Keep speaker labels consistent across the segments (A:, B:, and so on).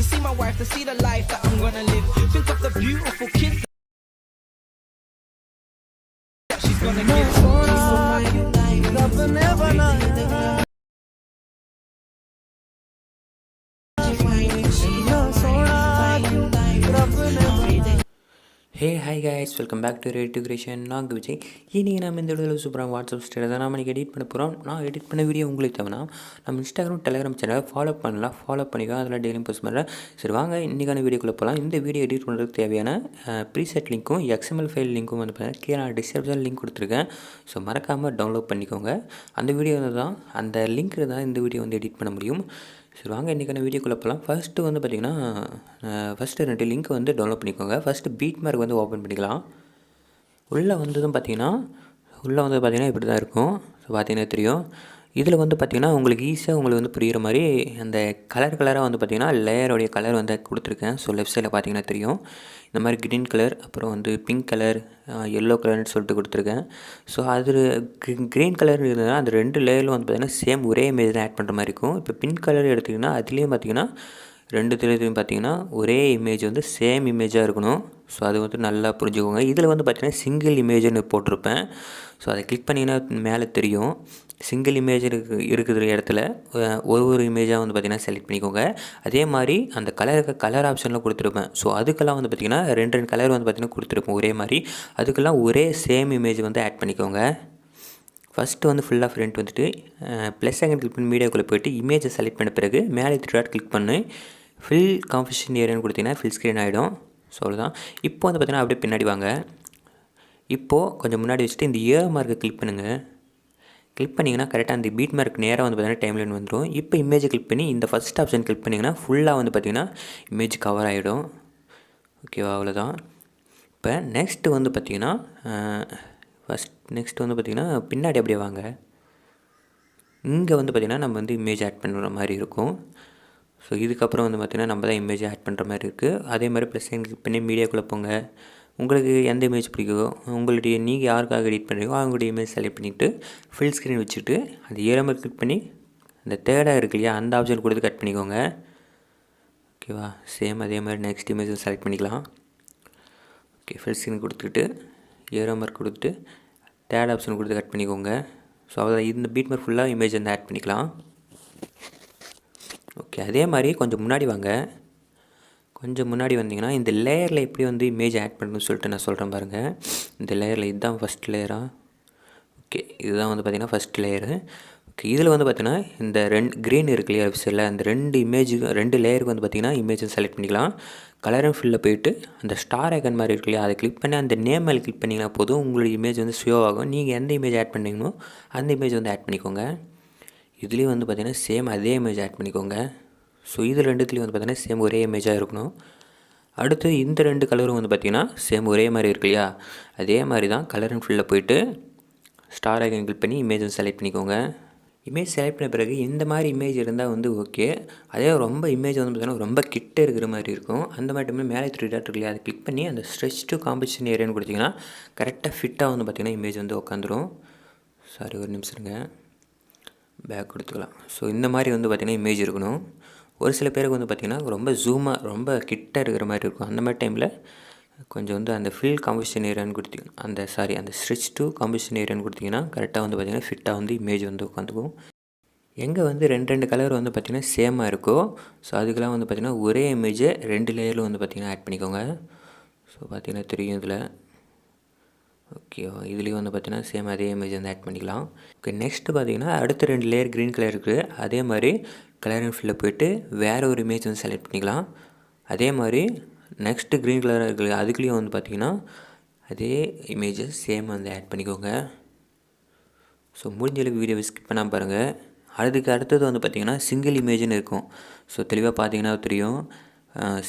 A: to see my wife, to see the life that I'm gonna live. Think of the beautiful kids that she's gonna give.
B: Hey hi guys, welcome back to Creation. நான் விஜய். இன்றைக்கி நம்ம இந்த வீடியோவில் சூப்பராக WhatsApp status தான் நம்ம edit பண்ண போகிறோம். நான் எடிட் பண்ண வீடியோ உங்களுக்கு தேவைன்னா நம்ம இன்ஸ்டாகிராம் டெலிகிராம் சேனலை ஃபாலோ பண்ணலாம். ஃபாலோ பண்ணிக்கோ, அதில் டெய்லியும் போஸ்ட் பண்ணுறேன். சரி வாங்க இன்றைக்கான வீடியோக்குள்ளே போகலாம். இந்த வீடியோ எடிட் பண்ணுறதுக்கு தேவையான ப்ரீசெட் லிங்க்கும் எக்ஸ்எம்எல் ஃபைல் லிங்க்கும் வந்து பார்த்தீங்கன்னா கீழே நான் டிஸ்கிரிப்ஷன் லிங்க் கொடுத்துருக்கேன். ஸோ மறக்காமல் டவுன்லோட் பண்ணிக்கோங்க. அந்த வீடியோ தான் அந்த லிங்க்கில் தான் இந்த வீடியோ வந்து எடிட் பண்ண முடியும். சரி வாங்க இன்றைக்கான வீடியோக்குள்ளே போகலாம். ஃபஸ்ட்டு வந்து பார்த்திங்கன்னா ஃபஸ்ட்டு 2 லிங்க் வந்து டவுன்லோட் பண்ணிக்கோங்க. ஃபஸ்ட்டு பீட் மார்க் வந்து ஓப்பன் பண்ணிக்கலாம். உள்ளே வந்ததும் பார்த்திங்கன்னா இப்படி தான் இருக்கும். ஸோ பார்த்திங்கன்னா தெரியும். இதில் வந்து பார்த்திங்கன்னா உங்களுக்கு ஈஸியாக உங்களுக்கு வந்து புரிகிற மாதிரி அந்த கலராக வந்து பார்த்திங்கன்னா லேயரோடைய கலர் வந்து கொடுத்துருக்கேன். ஸோ லெஃப்ட் சைடில் பார்த்திங்கன்னா தெரியும். இந்த மாதிரி க்ரீன் கலர், அப்புறம் வந்து பிங்க் கலர், எல்லோ கலர்னு சொல்லிட்டு கொடுத்துருக்கேன். ஸோ அது க்ரீன் கலர் இருந்ததுன்னா அந்த 2 லேயரில் வந்து பார்த்திங்கன்னா சேம் ஒரே இமேஜ் தான் ஆட் பண்ணுற மாதிரி இருக்கும். இப்போ பிங்க் கலர் எடுத்திங்கன்னா அதுலேயும் பார்த்திங்கன்னா 2 இதுலேயும் பார்த்திங்கன்னா ஒரே இமேஜ் வந்து சேம் இமேஜாக இருக்கணும். ஸோ அது வந்து நல்லா புரிஞ்சுக்கோங்க. இதில் வந்து பார்த்திங்கன்னா சிங்கிள் இமேஜ்னு போட்டிருப்பேன். ஸோ அதை கிளிக் பண்ணிங்கன்னா மேலே தெரியும். சிங்கிள் இமேஜ் இருக்கிற இடத்துல ஒரு இமேஜாக வந்து பார்த்திங்கன்னா செலக்ட் பண்ணிக்கோங்க. அதே மாதிரி அந்த கலர் ஆப்ஷனில் கொடுத்துருப்பேன். ஸோ அதுக்கெல்லாம் வந்து பார்த்திங்கன்னா 2 கலர் வந்து பார்த்திங்கன்னா கொடுத்துருப்போம் ஒரே மாதிரி. அதுக்கெல்லாம் ஒரே சேம் இமேஜ் வந்து ஆட் பண்ணிக்கோங்க. ஃபஸ்ட்டு வந்து ஃபுல்லாக ஃப்ரண்ட் வந்துட்டு ப்ளஸ் செகண்ட் கிளிக் பண்ணி மீடியாக்குள்ளே போய்ட்டு இமேஜை செலக்ட் பண்ண பிறகு மேலே 3 டாட் கிளிக் பண்ணி ஃபில் காம்போசிஷன் ஏரியான்னு கொடுத்திங்கன்னா ஃபில் ஸ்க்ரீன் ஆகிடும். ஸோ அவ்வளோதான். இப்போ வந்து பார்த்திங்கன்னா அப்படியே பின்னாடி வாங்க. இப்போது கொஞ்சம் முன்னாடி வச்சுட்டு இந்த மார்க்கை கிளிக் பண்ணுங்கள். கிளிக் பண்ணிங்கன்னா கரெக்டாக அந்த பீட் மார்க் நேராக வந்து பார்த்திங்கன்னா டைம்லைன் வந்துடும். இப்போ இமேஜை கிளிக் பண்ணி இந்த ஃபஸ்ட் ஆப்ஷன் கிளிக் பண்ணிங்கன்னா ஃபுல்லாக வந்து பார்த்திங்கன்னா இமேஜ் கவர் ஆகிடும். ஓகேவா, அவ்வளோதான். இப்போ நெக்ஸ்ட்டு வந்து பார்த்திங்கன்னா நெக்ஸ்ட் வந்து பார்த்திங்கன்னா பின்னாடி அப்படியே வாங்க. இங்கே வந்து பார்த்திங்கன்னா நம்ம வந்து இமேஜ் ஆட் பண்ணுற மாதிரி இருக்கும். ஸோ இதுக்கப்புறம் வந்து பார்த்திங்கன்னா நம்ம தான் இமேஜ் ஆட் பண்ணுற மாதிரி இருக்குது. அதே மாதிரி ப்ளஸ் கிளிக் பண்ணி மீடியாக்குள்ளே போங்க. உங்களுக்கு எந்த இமேஜ் பிடிக்குதோ, உங்களுடைய நீங்கள் யாருக்காக எடிட் பண்ணுறீங்களோ அவங்களுடைய இமேஜ் செலக்ட் பண்ணிவிட்டு ஃபுல் ஸ்க்ரீன் வச்சுட்டு அந்த ஏரமாக கிளிக் பண்ணி அந்த தேர்டாக இருக்கு இல்லையா அந்த ஆப்ஷன் கொடுத்து கட் பண்ணிக்கோங்க. ஓகேவா, சேம் அதே மாதிரி நெக்ஸ்ட் இமேஜ் செலக்ட் பண்ணிக்கலாம். ஓகே, ஃபுல் ஸ்க்ரீன் கொடுத்துக்கிட்டு ஏரோ மார்க் கொடுத்துட்டு தேர்ட் ஆப்ஷன் கொடுத்து கட் பண்ணிக்கோங்க. ஸோ அவ்வளோ இந்த பீட் மார்க் ஃபுல்லாக இமேஜ் வந்து ஆட் பண்ணிக்கலாம். ஓகே, அதே மாதிரி கொஞ்சம் முன்னாடி வாங்க. கொஞ்சம் முன்னாடி வந்தீங்கன்னா இந்த லேயரில் எப்படி வந்து இமேஜ் ஆட் பண்ணணும்னு சொல்லிட்டு நான் சொல்கிறேன் பாருங்கள். இந்த லேயரில் இதுதான் ஃபஸ்ட் லேயராக. ஓகே, இதுதான் வந்து பார்த்திங்கன்னா ஃபஸ்ட் லேயரு. ஓகே, இதில் வந்து பார்த்திங்கன்னா இந்த 2 க்ரீன் இருக்கு இல்லையா வெப்சைட்டில் அந்த 2 லேயருக்கு வந்து பார்த்திங்கன்னா இமேஜை செலக்ட் பண்ணிக்கலாம். கலர் அண்ட் ஃபில்லில் போய்ட்டு அந்த ஸ்டார் ஐக்கன் மாதிரி இருக்கு இல்லையா அதை கிளிக் பண்ணி அந்த நேம் மேலே கிளிக் பண்ணிங்கன்னா போதும் உங்களுடைய இமேஜ் வந்து ஷோ ஆகும். நீங்கள் எந்த இமேஜ் ஆட் பண்ணீங்களோ அந்த இமேஜ் வந்து ஆட் பண்ணிக்கோங்க. இதுலேயும் வந்து பார்த்திங்கன்னா சேம் அதே இமேஜ் ஆட் பண்ணிக்கோங்க. ஸோ இது 2த்துலேயும் வந்து பார்த்திங்கன்னா சேம் ஒரே இமேஜாக இருக்கணும். அடுத்து இந்த 2 கலரும் வந்து பார்த்திங்கன்னா சேம் ஒரே மாதிரி இருக்கு இல்லையா அதே மாதிரி தான் கலர் அண்ட் ஃபில்லில் போய்ட்டு ஸ்டார் ஐக்கன் கிளிக் பண்ணி இமேஜ் வந்து செலக்ட் பண்ணிக்கோங்க. இமேஜ் செலக்ட் பண்ண பிறகு இந்த மாதிரி இமேஜ் இருந்தால் வந்து ஓகே. அதே ரொம்ப இமேஜ் வந்து பார்த்திங்கன்னா ரொம்ப கிட்ட இருக்கிற மாதிரி இருக்கும். அந்த மாதிரி டைமில் மேலே 3 டாட் இருக்கு இல்லையா அதை கிளிக் பண்ணி அந்த ஸ்ட்ரெச் டு காம்போசிஷன் ஏரியான்னு கொடுத்திங்கன்னா கரெக்டாக ஃபிட்டாக வந்து பார்த்திங்கன்னா இமேஜ் வந்து உட்காந்துரும். சாரி, ஒரு நிமிஷம் இருங்க, பேக் கொடுத்துக்கலாம். ஸோ இந்த மாதிரி வந்து பார்த்திங்கன்னா இமேஜ் இருக்கணும். ஒரு சில பேருக்கு வந்து பார்த்திங்கன்னா ரொம்ப ஜூமாக ரொம்ப கிட்ட இருக்கிற மாதிரி இருக்கும். அந்த மாதிரி டைமில் கொஞ்சம் வந்து அந்த ஃபில் காம்போசிஷன் ஏரியான்னு கொடுத்திங்கன்னா அந்த ஸ்ட்ரெச் டு காம்போசிஷன் ஏரியான்னு கொடுத்திங்கன்னா கரெக்டாக வந்து பார்த்திங்கன்னா ஃபிட்டாக வந்து இமேஜ் வந்து உட்காந்துக்கும். எங்கே வந்து 2 கலர் வந்து பார்த்திங்கன்னா சேமாக இருக்கோ ஸோ அதுக்கெல்லாம் வந்து பார்த்திங்கன்னா ஒரே இமேஜை 2 லேயரில் வந்து பார்த்திங்கன்னா ஆட் பண்ணிக்கோங்க. ஸோ பார்த்திங்கன்னா தெரியும் இதில். ஓகேவா, இதுலேயும் வந்து பார்த்திங்கன்னா சேம் அதே இமேஜ் வந்து ஆட் பண்ணிக்கலாம். ஓகே, நெக்ஸ்ட்டு பார்த்திங்கன்னா அடுத்த 2 லேயர் க்ரீன் கலர் இருக்குது. அதே மாதிரி கலர் அண்ட் ஃபில்லில் போய்ட்டு வேறு ஒரு இமேஜ் வந்து செலக்ட் பண்ணிக்கலாம். அதே மாதிரி நெக்ஸ்ட்டு க்ரீன் கலராக இருக்குது அதுக்குலேயும் வந்து பார்த்திங்கன்னா அதே இமேஜை சேம் வந்து ஆட் பண்ணிக்கோங்க. ஸோ முடிஞ்சளவுக்கு வீடியோவை ஸ்கிப் பண்ணாமல் பாருங்கள். அதுக்கு அடுத்தது வந்து பார்த்திங்கன்னா சிங்கிள் இமேஜ்னு இருக்கும். ஸோ தெளிவாக பார்த்திங்கன்னா தெரியும்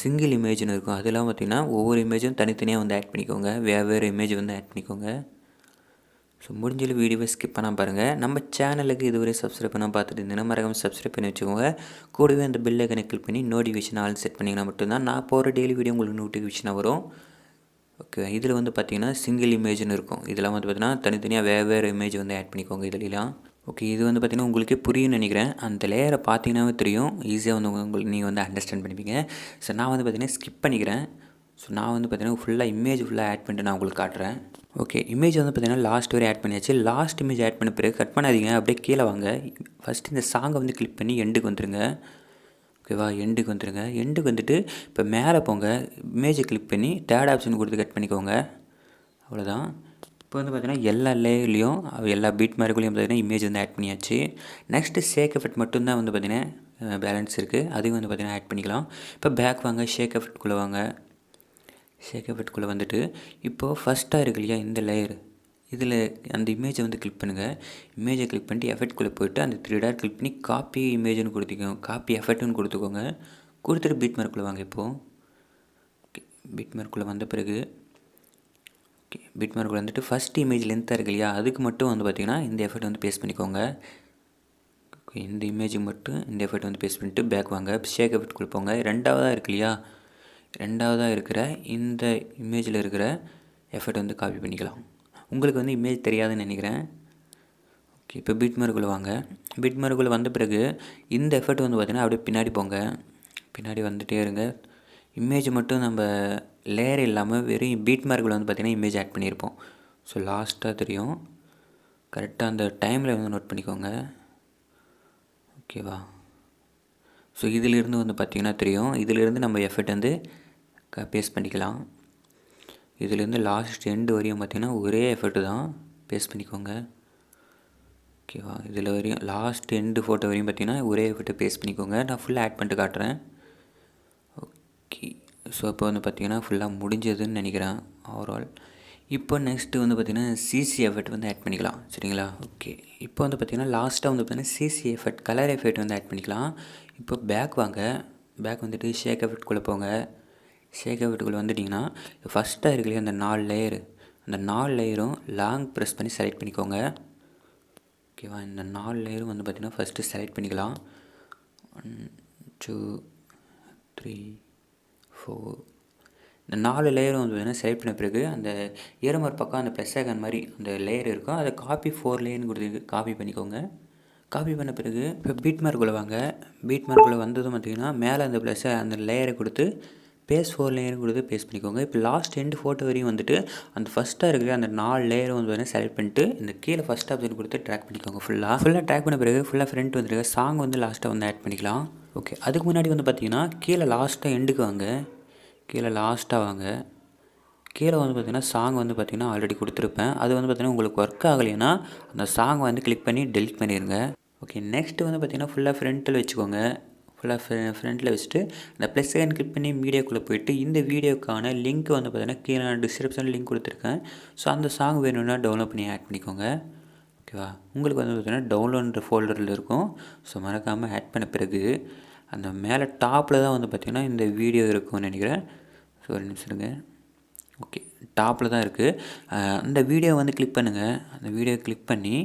B: சிங்கிள் இமேஜ்னு இருக்கும். அதெல்லாம் பார்த்திங்கன்னா ஒவ்வொரு இமேஜும் தனித்தனியாக வந்து ஆட் பண்ணிக்கோங்க. வேறு இமேஜ் வந்து ஆட் பண்ணிக்கோங்க. ஸோ முடிஞ்சளவு வீடியோவை ஸ்கிப் பண்ணால் பாருங்கள். நம்ம சேனலுக்கு இதுவரை சப்ஸ்கிரைப் பண்ணால் பார்த்துட்டு இருந்தீங்கன்னா மறக்காமல் சப்ஸ்கிரைப் பண்ணி வச்சுக்கோங்க. கூடவே அந்த பெல் ஐக்கனை கிளிக் பண்ணி நோட்டிஃபிகேஷன் ஆல் செட் பண்ணிங்கன்னா மட்டும்தான் நான் போகிற டெய்லி வீடியோ உங்களுக்கு நோட்டிஃபிகேஷனாக வரும். ஓகே, இதில் வந்து பார்த்திங்கன்னா சிங்கிள் இமேஜ்னு இருக்கும். இதெல்லாம் வந்து பார்த்திங்கன்னா தனித்தனியாக வேறு இமேஜ் வந்து ஆட் பண்ணிக்கோங்க இதுலாம். ஓகே, இது வந்து பார்த்திங்கன்னா உங்களுக்கே புரியும்னு நினைக்கிறேன். அந்த லேயரை பார்த்தீங்கன்னாவே தெரியும், ஈஸியாக வந்து உங்களுக்கு நீங்கள் வந்து அண்டர்ஸ்டாண்ட் பண்ணிப்பீங்க. ஸோ நான் வந்து பார்த்திங்கன்னா ஸ்கிப் பண்ணிக்கிறேன். ஸோ நான் வந்து பார்த்திங்கன்னா ஃபுல்லாக இமேஜ் ஃபுல்லாக ஆட் பண்ணிட்டு நான் உங்களுக்கு காட்டுறேன். ஓகே, இமேஜ் வந்து பார்த்திங்கன்னா லாஸ்ட் வரை ஆட் பண்ணியாச்சு. லாஸ்ட் இமேஜ் ஆட் பண்ண பிறகு கட் பண்ணாதீங்க, அப்படியே கீழே வாங்க. ஃபஸ்ட்டு இந்த சாங்கை வந்து கிளிக் பண்ணி எண்டுக்கு வந்துடுங்க. ஓகேவா, எண்டுக்கு வந்துடுங்க. எண்டுக்கு வந்துட்டு இப்போ மேலே போங்க, இமேஜை கிளிக் பண்ணி தேர்ட் ஆப்ஷன் கொடுத்து கட் பண்ணிக்கோங்க. அவ்வளோதான். இப்போ வந்து பார்த்திங்கன்னா எல்லா லேயர்லேயும் எல்லா பீட் மார்க்குலேயும் பார்த்திங்கன்னா இமேஜ் வந்து ஆட் பண்ணியாச்சு. நெக்ஸ்ட்டு ஷேக் எஃபெக்ட் மட்டும்தான் வந்து பார்த்திங்கன்னா பேலன்ஸ் இருக்குது, அதையும் வந்து பார்த்திங்கன்னா ஆட் பண்ணிக்கலாம். இப்போ பேக் வாங்க, ஷேக் எஃபெக்ட்குள்ளே வாங்க. ஷேக் எஃபெக்ட்குள்ளே வந்துட்டு இப்போது ஃபஸ்ட்டாக இருக்கு இல்லையா இந்த லேயர், இதில் அந்த இமேஜை வந்து கிளிக் பண்ணுங்கள். இமேஜை கிளிக் பண்ணிட்டு எஃபெக்ட்குள்ளே போய்ட்டு அந்த 3 டாட் கிளிக் பண்ணி காப்பி இமேஜ்னு கொடுத்துக்கோங்க, காப்பி எஃபெக்ட்னு கொடுத்துக்கோங்க. கொடுத்துட்டு பீட் மார்க்குள்ளே வாங்க. இப்போது ஓகே, பீட் மார்க்குள்ளே வந்த பிறகு ஓகே, பீட் மார்க்குள்ளே வந்துட்டு ஃபஸ்ட் இமேஜ் லென்த்தாக இருக்கு இல்லையா, அதுக்கு மட்டும் வந்து பார்த்திங்கன்னா இந்த எஃபெக்ட் வந்து பேஸ்ட் பண்ணிக்கோங்க. ஓகே, இந்த இமேஜுக்கு மட்டும் இந்த எஃபெக்ட் வந்து பேஸ்ட் பண்ணிவிட்டு பேக் வாங்க. ஷேக் எஃபெக்ட்குள்ளே போங்க. ரெண்டாவதாக இருக்கு இல்லையா, ரெண்டாவதாக இருக்கிற இந்த இமேஜில் இருக்கிற எஃபெக்ட் வந்து காப்பி பண்ணிக்கலாம். உங்களுக்கு வந்து இமேஜ் தெரியாதுன்னு நினைக்கிறேன். ஓகே, இப்போ பீட் மார்க்குள்ளே வாங்க. பீட் மார்க்குள்ளே வந்த பிறகு இந்த எஃபெக்ட் வந்து பார்த்திங்கன்னா அப்படியே பின்னாடி போங்க. பின்னாடி வந்துகிட்டே இருங்க. இமேஜ் மட்டும் நம்ம லேயர் இல்லாமல் வெறும் பீட் மார்க்கில் வந்து பார்த்திங்கன்னா இமேஜ் ஆட் பண்ணியிருப்போம். ஸோ லாஸ்ட்டாக தெரியும், கரெக்டாக அந்த டைமில் வந்து நோட் பண்ணிக்கோங்க. ஓகேவா, ஸோ இதிலிருந்து வந்து பார்த்திங்கன்னா தெரியும், இதிலிருந்து நம்ம எஃபெக்ட் வந்து பேஸ்ட் பண்ணிக்கலாம். இதிலேருந்து லாஸ்ட் எண்டு வரையும் பார்த்திங்கன்னா ஒரே எஃபெக்ட் தான், பேஸ்ட் பண்ணிக்கோங்க. ஓகேவா, இதில் வரையும் லாஸ்ட் எண்டு ஃபோட்டோ வரையும் பார்த்திங்கன்னா ஒரே எஃபெக்ட்டை பேஸ்ட் பண்ணிக்கோங்க. நான் ஃபுல்லாக ஆட் பண்ணிட்டு காட்டுறேன். ஓகே, ஸோ இப்போ வந்து பார்த்திங்கன்னா ஃபுல்லாக முடிஞ்சதுன்னு நினைக்கிறேன் ஓவரால். இப்போ நெக்ஸ்ட்டு வந்து பார்த்திங்கன்னா சிசி எஃபெக்ட் வந்து ஆட் பண்ணிக்கலாம். சரிங்களா, ஓகே. இப்போ வந்து பார்த்திங்கன்னா லாஸ்ட்டாக வந்து பார்த்திங்கன்னா சிசி எஃபெக்ட், கலர் எஃபெக்ட் வந்து ஆட் பண்ணிக்கலாம். இப்போ பேக் வாங்க. பேக் வந்துட்டு ஷேக் எஃபெக்ட்குள்ளே போங்க. ஷேக் எஃபெக்ட்குள்ளே வந்துட்டிங்கன்னா ஃபஸ்ட்டாக இருக்கு இல்லையா அந்த 4 லேயரு, அந்த 4 லேயரும் லாங் ப்ரெஸ் பண்ணி செலக்ட் பண்ணிக்கோங்க. ஓகேவா, இந்த 4 லேயரும் வந்து பார்த்திங்கன்னா ஃபஸ்ட்டு செலக்ட் பண்ணிக்கலாம். 1 2 3 4 இந்த 4 லேயரும் வந்து பார்த்திங்கன்னா செலக்ட் பண்ண பிறகு அந்த ஏறுமார் பக்கம் அந்த ப்ளஸ் ஐகான் மாதிரி அந்த லேயர் இருக்கும், அதை காப்பி 4 லேயர்னு கொடுத்து காப்பி பண்ணிக்கோங்க. காப்பி பண்ண பிறகு இப்போ பீட் மார்க்குள்ளே வாங்க. பீட் மார்க்குள்ளே வந்ததும் பார்த்திங்கன்னா மேலே அந்த ப்ளஸ் அந்த லேயரை கொடுத்து பேஸ்ட் 4 லேயரும் கொடுத்து பேஸ்ட் பண்ணிக்கோங்க. இப்போ லாஸ்ட் எண்டு ஃபோட்டோ வரையும் வந்துட்டு அந்த ஃபஸ்ட்டாக இருக்கிற அந்த 4 லேயரும் வந்து பார்த்திங்கன்னா செலக்ட் பண்ணிட்டு இந்த கீழே ஃபஸ்ட் ஆப்ஷன் கொடுத்து ட்ராக் பண்ணிக்கோங்க. ஃபுல்லாக ட்ராக் பண்ண பிறகு ஃபுல்லாக ஃப்ரண்ட் வந்துருக்க சாங் வந்து லாஸ்ட்டாக வந்து ஆட் பண்ணிக்கலாம். ஓகே, அதுக்கு முன்னாடி வந்து பார்த்திங்கன்னா கீழே லாஸ்ட்டாக எண்டுக்கு வாங்க. கீழே லாஸ்ட்டாக வாங்க. கீழே வந்து பார்த்திங்கன்னா சாங் வந்து பார்த்திங்கன்னா ஆல்ரெடி கொடுத்துருப்பேன், அது வந்து பார்த்திங்கன்னா உங்களுக்கு ஒர்க் ஆகலைன்னா அந்த சாங் வந்து கிளிக் பண்ணி டெலிட் பண்ணிடுங்க. ஓகே, நெக்ஸ்ட்டு வந்து பார்த்திங்கன்னா ஃபுல்லாக ஃப்ரண்ட்டில் வச்சுக்கோங்க. ஃபுல்லாக ஃப்ரண்ட்டில் வச்சுட்டு அந்த ப்ளஸ் ஐகான் கிளிக் பண்ணி மீடியாக்குள்ளே போய்ட்டு இந்த வீடியோக்கான லிங்க் வந்து பார்த்திங்கன்னா கீழே நான் டிஸ்கிரிப்ஷனில் லிங்க் கொடுத்துருக்கேன். ஸோ அந்த சாங் வேணும்னா டவுன்லோட் பண்ணி ஆட் பண்ணிக்கோங்க. ஓகேவா, உங்களுக்கு வந்து பார்த்திங்கன்னா டவுன்லோடுன்ற ஃபோல்டரில் இருக்கும். ஸோ மறக்காமல் ஆட் பண்ண பிறகு அந்த மேலே டாப்பில் தான் வந்து பார்த்திங்கன்னா இந்த வீடியோ இருக்கும்னு நினைக்கிறேன். ஸோ ஒரு நிமிஷம் இருங்க. ஓகே, டாப்பில் தான் இருக்குது. அந்த வீடியோ வந்து கிளிக் பண்ணுங்கள். அந்த வீடியோ கிளிக் பண்ணி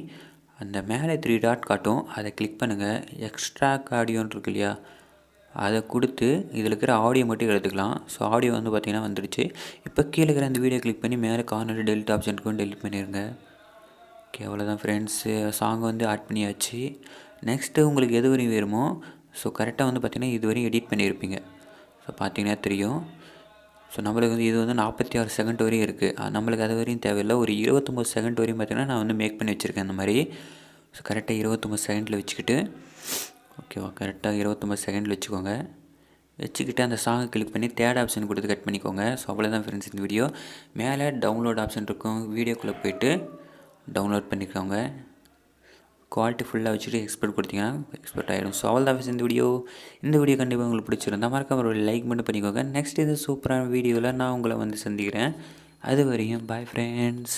B: அந்த மேலே 3 டாட் காட்டும், அதை கிளிக் பண்ணுங்கள். எக்ஸ்ட்ரா ஆடியோன்னு இருக்கு இல்லையா, அதை கொடுத்து இதில் இருக்கிற ஆடியோ மட்டும் எடுத்துக்கலாம். ஸோ ஆடியோ வந்து பார்த்திங்கன்னா வந்துடுச்சு. இப்போ கீழே இருக்கிற அந்த வீடியோ கிளிக் பண்ணி மேலே கார்னர் டெலிட் ஆப்ஷன் இருக்கும், டெலிட் பண்ணிடுங்க. ஓகே, அவ்வளோதான் ஃப்ரெண்ட்ஸு, சாங் வந்து ஆட் பண்ணியாச்சு. நெக்ஸ்ட்டு உங்களுக்கு எது வரையும் வேணுமோ ஸோ கரெக்டாக வந்து பார்த்திங்கன்னா இது வரையும் எடிட் பண்ணியிருப்பீங்க. ஸோ பார்த்திங்கன்னா தெரியும். ஸோ நம்மளுக்கு வந்து இது வந்து 46 செகண்ட் வரையும் இருக்குது, நம்மளுக்கு அது வரையும் தேவையில்லை. ஒரு 29 செகண்ட் வரையும் பார்த்திங்கன்னா நான் வந்து மேக் பண்ணி வச்சுருக்கேன் அந்த மாதிரி. ஸோ கரெக்டாக 29 செகண்டில் வச்சுக்கிட்டு ஓகேவா, கரெக்டாக 29 செகண்டில் வச்சுக்கோங்க. வச்சுக்கிட்டு அந்த சாங்கை கிளிக் பண்ணி தேர்ட் ஆப்ஷன் கொடுத்து கட் பண்ணிக்கோங்க. ஸோ அவ்வளோதான் ஃப்ரெண்ட்ஸ் இந்த வீடியோ. மேலே டவுன்லோட் ஆப்ஷன் இருக்கும், வீடியோக்குள்ளே போய்ட்டு டவுன்லோட் பண்ணிக்கோங்க. குவாலிட்டி ஃபுல்லாக வச்சுட்டு எக்ஸ்போர்ட் கொடுத்தீங்கன்னா எக்ஸ்போர்ட் ஆகிடும். ஸோ அவ்வளோதான் இந்த வீடியோ கண்டிப்பாக உங்களுக்கு பிடிச்சிருந்தா மறக்காம ஒரு லைக் மட்டும் பண்ணிக்கோங்க. நெக்ஸ்ட் இது சூப்பரான வீடியோவில் நான் உங்களை வந்து சந்திக்கிறேன். அது வரையும் பாய் ஃப்ரெண்ட்ஸ்.